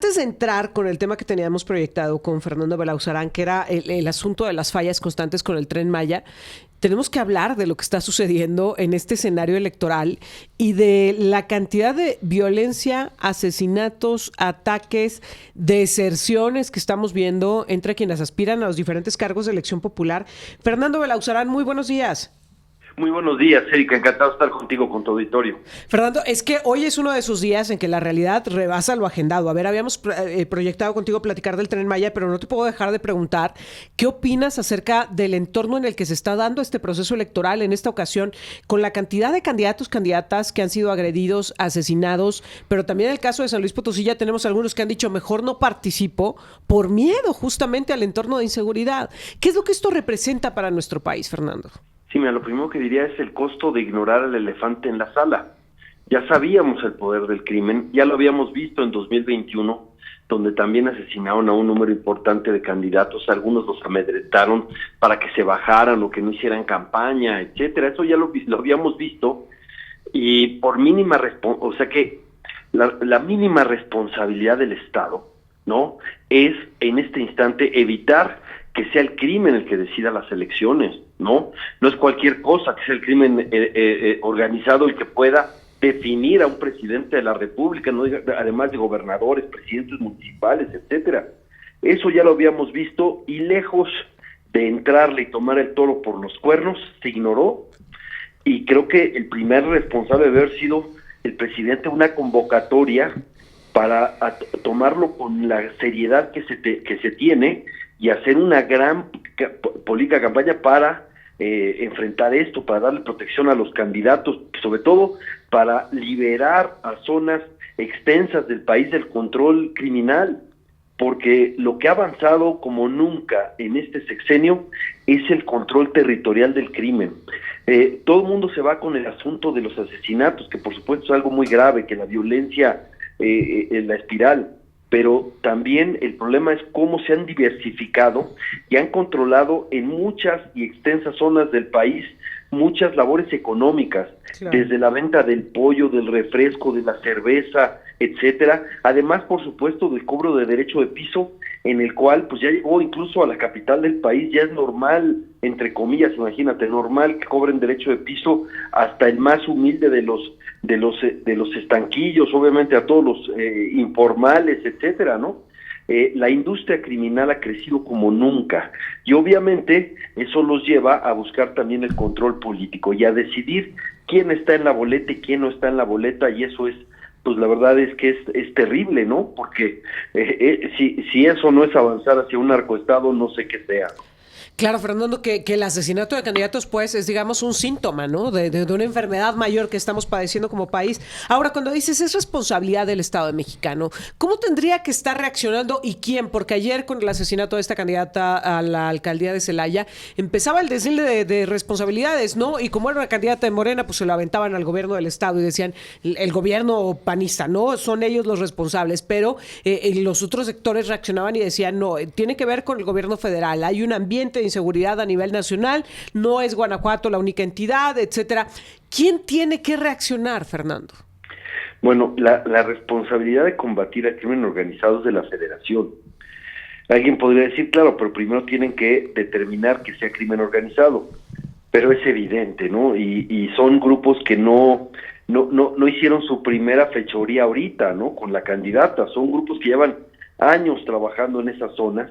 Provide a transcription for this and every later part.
antes de entrar con el tema que teníamos proyectado con Fernando Belauzarán, que era el asunto de las fallas constantes con el Tren Maya, tenemos que hablar de lo que está sucediendo en este escenario electoral y de la cantidad de violencia, asesinatos, ataques, deserciones que estamos viendo entre quienes aspiran a los diferentes cargos de elección popular. Fernando Belauzarán, muy buenos días. Muy buenos días, Erika. Encantado de estar contigo, con tu auditorio. Fernando, es que hoy es uno de esos días en que la realidad rebasa lo agendado. A ver, habíamos proyectado contigo platicar del Tren Maya, pero no te puedo dejar de preguntar qué opinas acerca del entorno en el que se está dando este proceso electoral en esta ocasión, con la cantidad de candidatos, candidatas que han sido agredidos, asesinados, pero también en el caso de San Luis Potosí ya tenemos algunos que han dicho mejor no participo por miedo justamente al entorno de inseguridad. ¿Qué es lo que esto representa para nuestro país, Fernando? Sí, mira, lo primero que diría es el costo de ignorar al elefante en la sala. Ya sabíamos el poder del crimen, ya lo habíamos visto en 2021, donde también asesinaron a un número importante de candidatos, algunos los amedrentaron para que se bajaran o que no hicieran campaña, etcétera. Eso ya lo habíamos visto, y por mínima o sea que la mínima responsabilidad del Estado, ¿no?, es en este instante evitar que sea el crimen el que decida las elecciones, ¿no? No es cualquier cosa que sea el crimen organizado el que pueda definir a un presidente de la República, ¿no?, además de gobernadores, presidentes municipales, etcétera. Eso ya lo habíamos visto, y lejos de entrarle y tomar el toro por los cuernos, se ignoró, y creo que el primer responsable debe haber sido el presidente de una convocatoria para tomarlo con la seriedad que se tiene, y hacer una gran política campaña para enfrentar esto, para darle protección a los candidatos, sobre todo para liberar a zonas extensas del país del control criminal, porque lo que ha avanzado como nunca en este sexenio es el control territorial del crimen. Todo el mundo se va con el asunto de los asesinatos, que por supuesto es algo muy grave, que la violencia en la espiral, pero también el problema es cómo se han diversificado y han controlado en muchas y extensas zonas del país muchas labores económicas, claro, desde la venta del pollo, del refresco, de la cerveza, etcétera. Además, por supuesto, del cobro de derecho de piso, en el cual pues ya llegó incluso a la capital del país. Ya es normal, entre comillas, imagínate, normal que cobren derecho de piso hasta el más humilde de los estanquillos, obviamente a todos los informales, etcétera, ¿no? La industria criminal ha crecido como nunca, y obviamente eso los lleva a buscar también el control político y a decidir quién está en la boleta y quién no está en la boleta, y eso es, pues la verdad es que es terrible, ¿no? Porque si eso no es avanzar hacia un narcoestado, no sé qué sea. Claro, Fernando, que el asesinato de candidatos pues es, digamos, un síntoma, ¿no?, de una enfermedad mayor que estamos padeciendo como país. Ahora, cuando dices es responsabilidad del Estado mexicano, ¿cómo tendría que estar reaccionando y quién? Porque ayer con el asesinato de esta candidata a la alcaldía de Celaya empezaba el desfile de responsabilidades, ¿no? Y como era una candidata de Morena, pues se lo aventaban al gobierno del Estado y decían el gobierno panista, ¿no? Son ellos los responsables, pero los otros sectores reaccionaban y decían, no, tiene que ver con el gobierno federal, hay un ambiente de inseguridad a nivel nacional, no es Guanajuato la única entidad, etcétera. ¿Quién tiene que reaccionar, Fernando? Bueno, la responsabilidad de combatir el crimen organizado es de la Federación. Alguien podría decir, claro, pero primero tienen que determinar que sea crimen organizado, pero es evidente, ¿no? Y son grupos que no hicieron su primera fechoría ahorita, ¿no?, con la candidata. Son grupos que llevan años trabajando en esas zonas.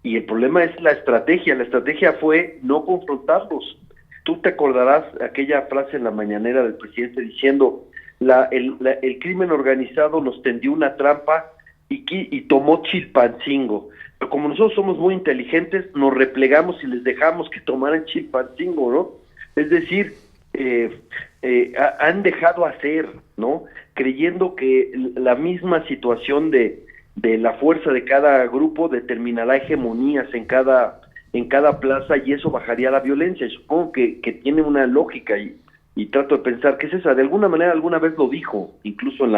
Y el problema es la estrategia fue no confrontarlos. Tú te acordarás aquella frase en la mañanera del presidente diciendo, el crimen organizado nos tendió una trampa y tomó Chilpancingo. Pero como nosotros somos muy inteligentes, nos replegamos y les dejamos que tomaran Chilpancingo, ¿no? Es decir, han dejado hacer, ¿no?, creyendo que la misma situación de la fuerza de cada grupo determinará hegemonías en cada plaza, y eso bajaría la violencia. Y supongo que tiene una lógica, y trato de pensar que es esa. De alguna manera, alguna vez lo dijo, incluso en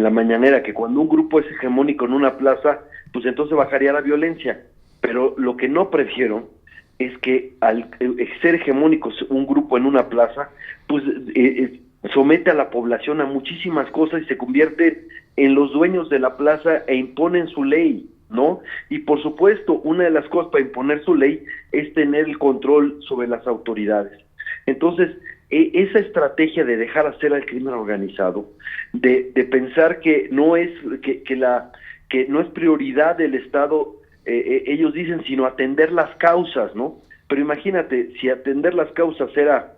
la mañanera, que cuando un grupo es hegemónico en una plaza, pues entonces bajaría la violencia. Pero lo que no prefiero es que al ser hegemónicos un grupo en una plaza, pues somete a la población a muchísimas cosas y se convierte en los dueños de la plaza e imponen su ley, ¿no? Y por supuesto, una de las cosas para imponer su ley es tener el control sobre las autoridades. Entonces, esa estrategia de dejar hacer al crimen organizado, de pensar que no es que no es prioridad del Estado, ellos dicen, sino atender las causas, ¿no? Pero imagínate, si atender las causas era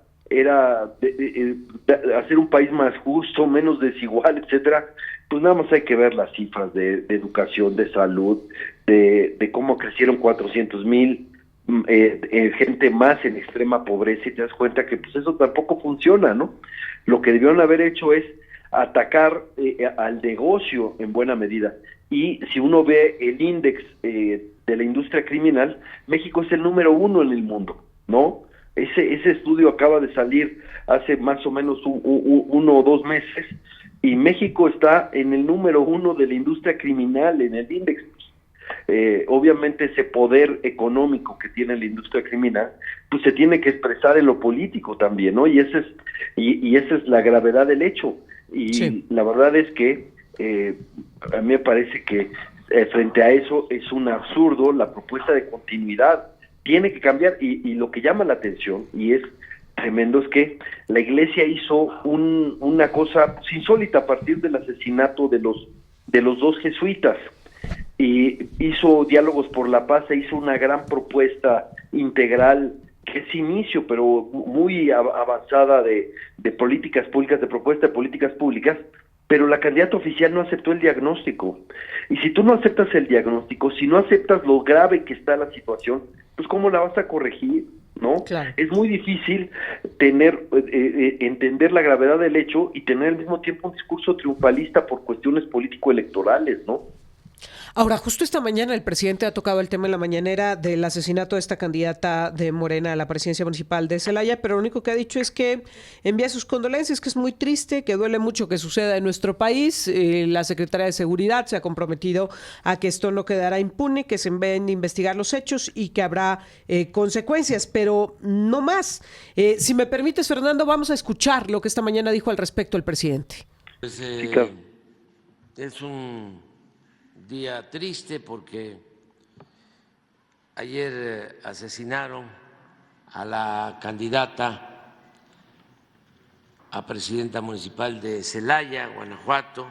hacer un país más justo, menos desigual, etcétera, pues nada más hay que ver las cifras de educación, de salud, de cómo crecieron 400,000 gente más en extrema pobreza, y te das cuenta que pues eso tampoco funciona, ¿no? Lo que debieron haber hecho es atacar al negocio en buena medida. Y si uno ve el índice de la industria criminal, México es el número 1 en el mundo, ¿no? Ese estudio acaba de salir hace más o menos 1 o 2 meses, y México está en el número 1 de la industria criminal en el índice. Obviamente ese poder económico que tiene la industria criminal, pues se tiene que expresar en lo político también, ¿no? Y esa es la gravedad del hecho. Y sí, la verdad es que a mí me parece que frente a eso es un absurdo la propuesta de continuidad. Tiene que cambiar, y lo que llama la atención, y es tremendo, es que la Iglesia hizo una cosa pues, insólita a partir del asesinato de los 2 jesuitas, y hizo Diálogos por la Paz, e hizo una gran propuesta integral, que es inicio, pero muy avanzada de políticas públicas, de propuesta de políticas públicas, pero la candidata oficial no aceptó el diagnóstico. Y si tú no aceptas el diagnóstico, si no aceptas lo grave que está la situación, pues ¿cómo la vas a corregir? ¿No? Claro. Es muy difícil entender la gravedad del hecho y tener al mismo tiempo un discurso triunfalista por cuestiones político-electorales, ¿no? Ahora, justo esta mañana el presidente ha tocado el tema en la mañanera del asesinato de esta candidata de Morena a la presidencia municipal de Celaya, pero lo único que ha dicho es que envía sus condolencias, que es muy triste, que duele mucho que suceda en nuestro país. La Secretaría de Seguridad se ha comprometido a que esto no quedará impune, que se ven a investigar los hechos y que habrá consecuencias, pero no más. Si me permites, Fernando, vamos a escuchar lo que esta mañana dijo al respecto el presidente. Pues, sí, claro. Es un día triste porque ayer asesinaron a la candidata a presidenta municipal de Celaya, Guanajuato,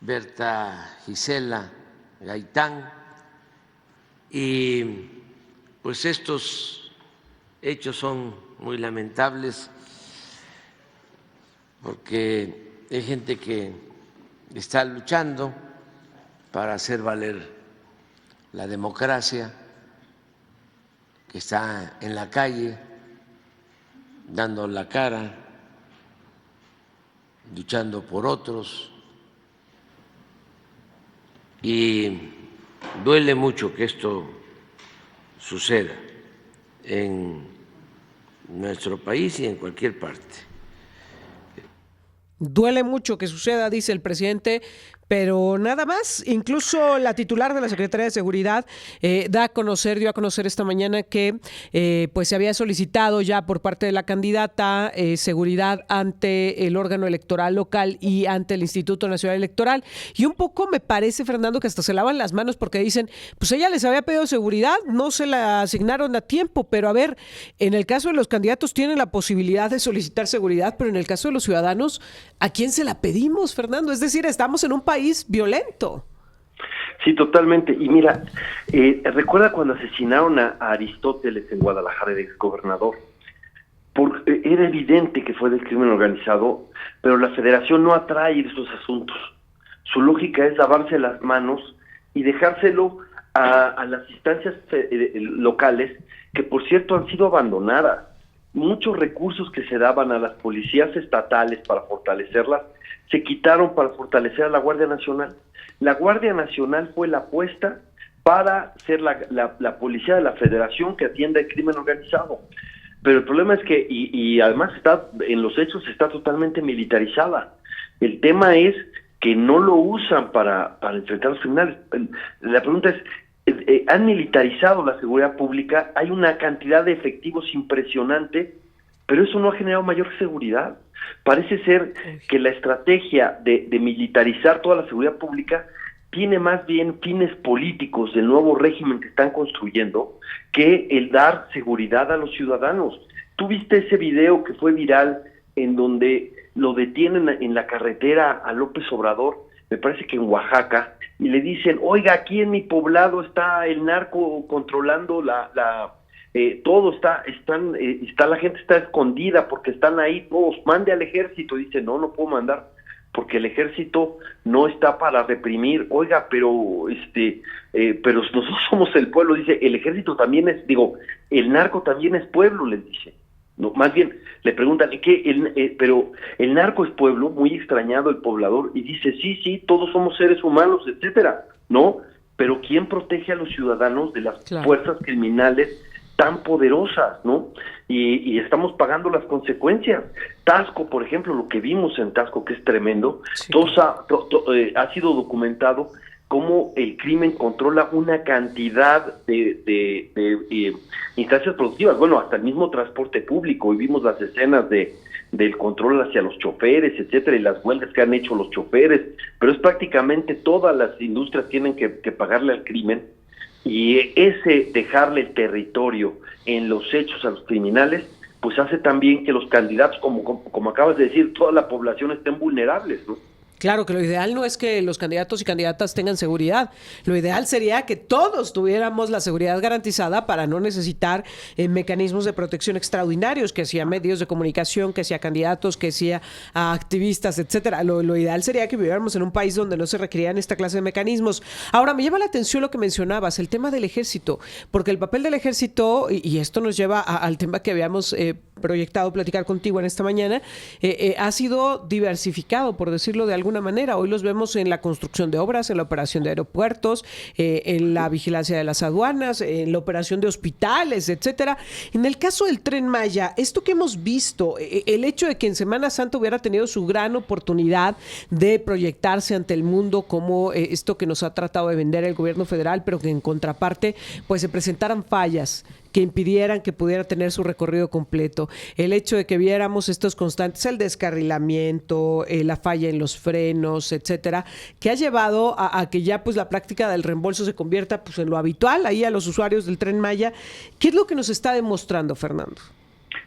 Berta Gisela Gaitán, y pues estos hechos son muy lamentables porque hay gente que está luchando para hacer valer la democracia, que está en la calle dando la cara, luchando por otros, y duele mucho que esto suceda en nuestro país y en cualquier parte. Duele mucho que suceda, dice el presidente, pero nada más. Incluso la titular de la Secretaría de Seguridad dio a conocer esta mañana que pues se había solicitado ya por parte de la candidata seguridad ante el órgano electoral local y ante el Instituto Nacional Electoral. Y un poco me parece, Fernando, que hasta se lavan las manos porque dicen, pues ella les había pedido seguridad, no se la asignaron a tiempo, pero a ver, en el caso de los candidatos tienen la posibilidad de solicitar seguridad, pero en el caso de los ciudadanos, ¿a quién se la pedimos, Fernando? Es decir, estamos en un país violento. Sí, totalmente. Y mira, recuerda cuando asesinaron a Aristóteles en Guadalajara, el exgobernador. Era evidente que fue del crimen organizado, pero la federación no atrae esos asuntos. Su lógica es lavarse las manos y dejárselo a las instancias locales, que por cierto han sido abandonadas. Muchos recursos que se daban a las policías estatales para fortalecerlas se quitaron para fortalecer a la Guardia Nacional. La Guardia Nacional fue la apuesta para ser la policía de la federación que atienda el crimen organizado. Pero el problema es que, y además en los hechos está totalmente militarizada. El tema es que no lo usan para enfrentar a los criminales. La pregunta es, han militarizado la seguridad pública, hay una cantidad de efectivos impresionante, pero eso no ha generado mayor seguridad. Parece ser que la estrategia de militarizar toda la seguridad pública tiene más bien fines políticos del nuevo régimen que están construyendo que el dar seguridad a los ciudadanos. ¿Tú viste ese video que fue viral en donde lo detienen en la carretera a López Obrador, me parece que en Oaxaca, y le dicen, oiga, aquí en mi poblado está el narco controlando todo, la gente está escondida porque están ahí todos, mande al ejército? Dice, no puedo mandar porque el ejército no está para reprimir. Oiga, pero nosotros somos el pueblo. Dice, el ejército también el narco también es pueblo, les dice. No, más bien le preguntan, pero el narco es pueblo, muy extrañado el poblador, y dice, sí, todos somos seres humanos, etcétera, ¿no? Pero ¿quién protege a los ciudadanos de las fuerzas criminales tan poderosas, ¿no? Y estamos pagando las consecuencias. Tasco, por ejemplo, lo que vimos en Tasco, que es tremendo, sí. Ha sido documentado cómo el crimen controla una cantidad de instancias productivas, bueno, hasta el mismo transporte público, y vimos las escenas del control hacia los choferes, etcétera, y las huelgas que han hecho los choferes, pero es prácticamente todas las industrias tienen que pagarle al crimen, y ese dejarle el territorio en los hechos a los criminales, pues hace también que los candidatos, como acabas de decir, toda la población estén vulnerables, ¿no? Claro que lo ideal no es que los candidatos y candidatas tengan seguridad. Lo ideal sería que todos tuviéramos la seguridad garantizada para no necesitar mecanismos de protección extraordinarios, que sea medios de comunicación, que sea candidatos, que sea activistas, etcétera. Lo ideal sería que viviéramos en un país donde no se requerían esta clase de mecanismos. Ahora, me llama la atención lo que mencionabas, el tema del ejército, porque el papel del ejército, y esto nos lleva al tema que habíamos proyectado platicar contigo en esta mañana, ha sido diversificado, por decirlo de alguna manera. Hoy los vemos en la construcción de obras, en la operación de aeropuertos, en la vigilancia de las aduanas, en la operación de hospitales, etcétera. En el caso del Tren Maya, esto que hemos visto, el hecho de que en Semana Santa hubiera tenido su gran oportunidad de proyectarse ante el mundo como esto que nos ha tratado de vender el gobierno federal, pero que en contraparte pues se presentaran fallas que impidieran que pudiera tener su recorrido completo. El hecho de que viéramos estos constantes, el descarrilamiento, la falla en los frenos, etcétera, que ha llevado a que ya pues la práctica del reembolso se convierta pues en lo habitual ahí a los usuarios del Tren Maya. ¿Qué es lo que nos está demostrando, Fernando?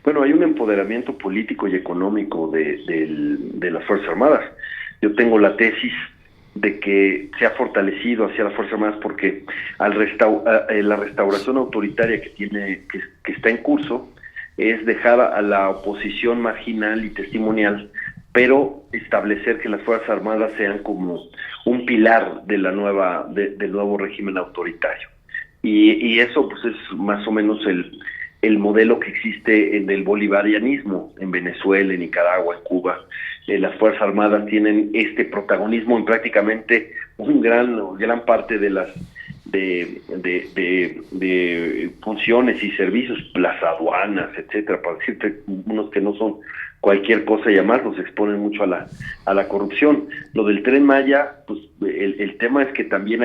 Bueno, hay un empoderamiento político y económico de las Fuerzas Armadas. Yo tengo la tesis de que se ha fortalecido hacia las Fuerzas Armadas porque la restauración autoritaria que está en curso es dejar a la oposición marginal y testimonial, pero establecer que las Fuerzas Armadas sean como un pilar de del nuevo régimen autoritario. Y eso pues es más o menos el modelo que existe en el bolivarianismo en Venezuela, en Nicaragua, en Cuba. Las Fuerzas Armadas tienen este protagonismo en prácticamente gran parte de las de funciones y servicios, las aduanas, etcétera, para decirte unos que no son cualquier cosa y además los exponen mucho a la corrupción. Lo del Tren Maya, pues el tema es que también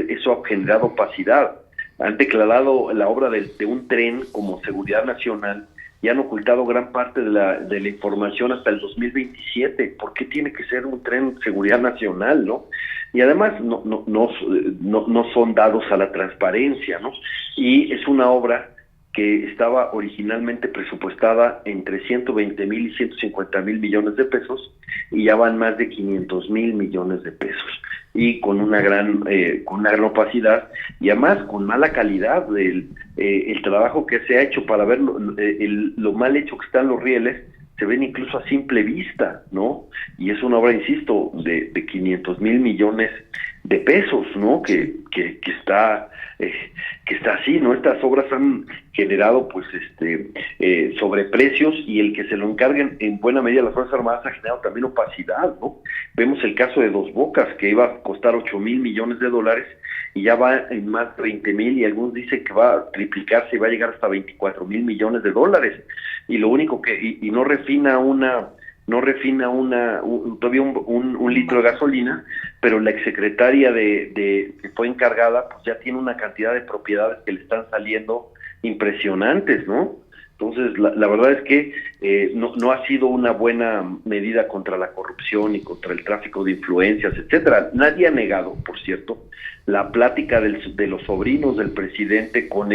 eso ha generado opacidad. Han declarado la obra de un tren como seguridad nacional y han ocultado gran parte de la información hasta el 2027. ¿Por qué tiene que ser un tren seguridad nacional, no? Y además no son dados a la transparencia, ¿no? Y es una obra que estaba originalmente presupuestada entre 120,000 y 150,000 millones de pesos y ya van más de 500,000 millones de pesos. Y con una gran opacidad y además con mala calidad el trabajo que se ha hecho para ver lo mal hecho que están los rieles, se ven incluso a simple vista, ¿no? Y es una obra, insisto, de 500,000 millones de pesos, ¿no? Que está así, ¿no? Estas obras han generado pues sobreprecios y el que se lo encarguen en buena medida las Fuerzas Armadas ha generado también opacidad, ¿no? Vemos el caso de Dos Bocas, que iba a costar 8,000 millones de dólares y ya va en más de 20,000 y algunos dicen que va a triplicarse y va a llegar hasta 24,000 millones de dólares. Y lo único que no refina todavía un litro de gasolina, pero la exsecretaria que fue encargada pues ya tiene una cantidad de propiedades que le están saliendo impresionantes, ¿no? Entonces, la verdad es que no ha sido una buena medida contra la corrupción y contra el tráfico de influencias, etcétera. Nadie ha negado, por cierto, la plática de los sobrinos del presidente con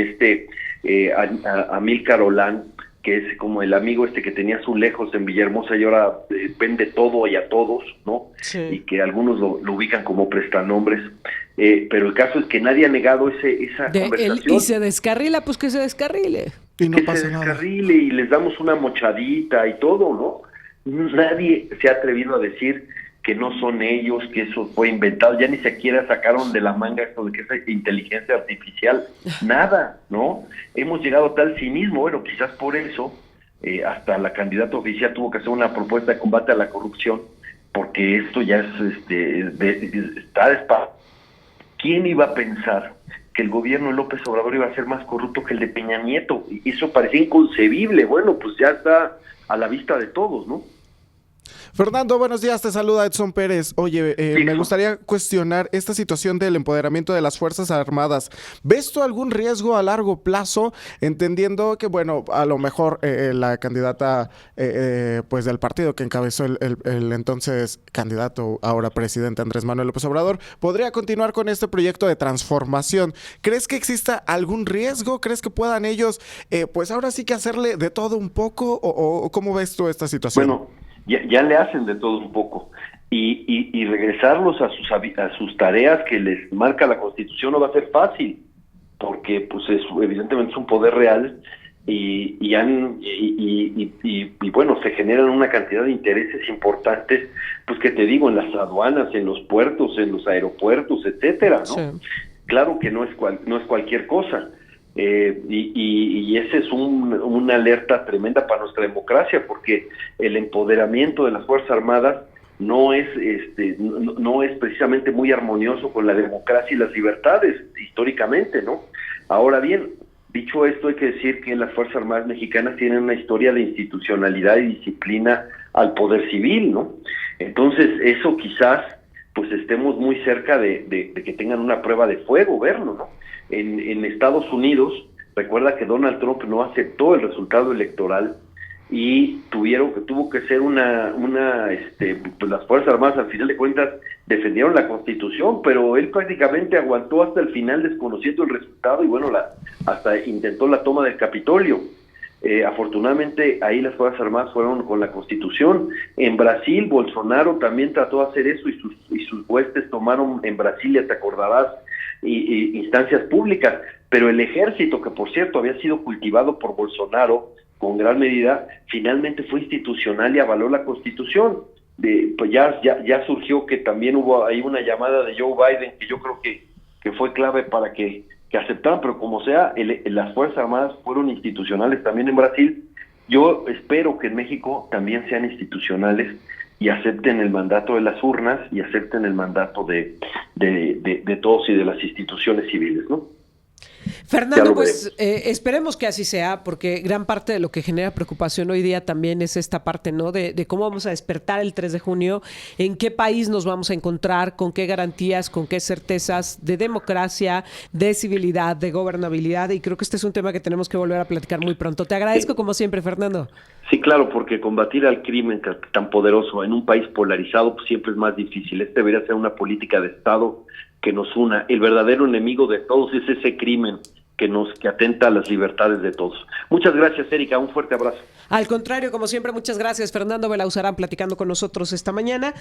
Amílcar Olán, que es como el amigo que tenía su lejos en Villahermosa y ahora vende todo y a todos, ¿no? Sí. Y que algunos lo ubican como prestanombres. Pero el caso es que nadie ha negado esa conversación. Y se descarrila, pues que se descarrile. Y no pasa nada. Que se descarrile y les damos una mochadita y todo, ¿no? Nadie se ha atrevido a decir que no son ellos, que eso fue inventado, ya ni siquiera sacaron de la manga esto de que es inteligencia artificial, nada, ¿no? Hemos llegado a tal cinismo, bueno, quizás por eso hasta la candidata oficial tuvo que hacer una propuesta de combate a la corrupción, porque esto ya es, está despacito. ¿Quién iba a pensar que el gobierno de López Obrador iba a ser más corrupto que el de Peña Nieto? Y eso parecía inconcebible. Bueno, pues ya está a la vista de todos, ¿no? Fernando, buenos días, te saluda Edson Pérez. Oye, sí, me gustaría cuestionar esta situación del empoderamiento de las Fuerzas Armadas. ¿Ves tú algún riesgo a largo plazo? Entendiendo que, bueno, a lo mejor la candidata pues del partido que encabezó el entonces candidato, ahora presidente Andrés Manuel López Obrador, podría continuar con este proyecto de transformación. ¿Crees que exista algún riesgo? ¿Crees que puedan ellos, pues ahora sí que hacerle de todo un poco? ¿O cómo ves tú esta situación? Bueno, ya le hacen de todo un poco y regresarlos a sus tareas que les marca la Constitución no va a ser fácil, porque pues evidentemente es un poder real y bueno, se generan una cantidad de intereses importantes, pues que te digo, en las aduanas, en los puertos, en los aeropuertos, etcétera, ¿no? Sí. Claro que no es cualquier cosa. Y ese es una alerta tremenda para nuestra democracia, porque el empoderamiento de las Fuerzas Armadas no es precisamente muy armonioso con la democracia y las libertades históricamente, ¿no? Ahora bien, dicho esto, hay que decir que las Fuerzas Armadas mexicanas tienen una historia de institucionalidad y disciplina al poder civil, ¿no? Entonces eso quizás pues estemos muy cerca de que tengan una prueba de fuego, verlo, ¿no? En Estados Unidos, recuerda que Donald Trump no aceptó el resultado electoral y tuvo que ser pues las Fuerzas Armadas al final de cuentas defendieron la Constitución, pero él prácticamente aguantó hasta el final desconociendo el resultado y bueno, hasta intentó la toma del Capitolio. Afortunadamente ahí las Fuerzas Armadas fueron con la Constitución. En Brasil, Bolsonaro también trató de hacer eso y sus huestes tomaron en Brasilia, te acordarás, instancias públicas, pero el ejército, que por cierto había sido cultivado por Bolsonaro con gran medida, finalmente fue institucional y avaló la Constitución. Pues ya surgió que también hubo ahí una llamada de Joe Biden que yo creo que fue clave para que aceptaran, pero como sea, las Fuerzas Armadas fueron institucionales también en Brasil. Yo espero que en México también sean institucionales y acepten el mandato de las urnas y acepten el mandato de todos y de las instituciones civiles, ¿no? Fernando, pues esperemos que así sea, porque gran parte de lo que genera preocupación hoy día también es esta parte, ¿no? De cómo vamos a despertar el 3 de junio, en qué país nos vamos a encontrar, con qué garantías, con qué certezas de democracia, de civilidad, de gobernabilidad, y creo que este es un tema que tenemos que volver a platicar muy pronto. Te agradezco como siempre, Fernando. Sí, claro, porque combatir al crimen tan poderoso en un país polarizado pues siempre es más difícil. Debería ser una política de Estado que nos una. El verdadero enemigo de todos es ese crimen que atenta a las libertades de todos. Muchas gracias, Erika, un fuerte abrazo. Al contrario, como siempre, muchas gracias. Fernando Belauzarán platicando con nosotros esta mañana.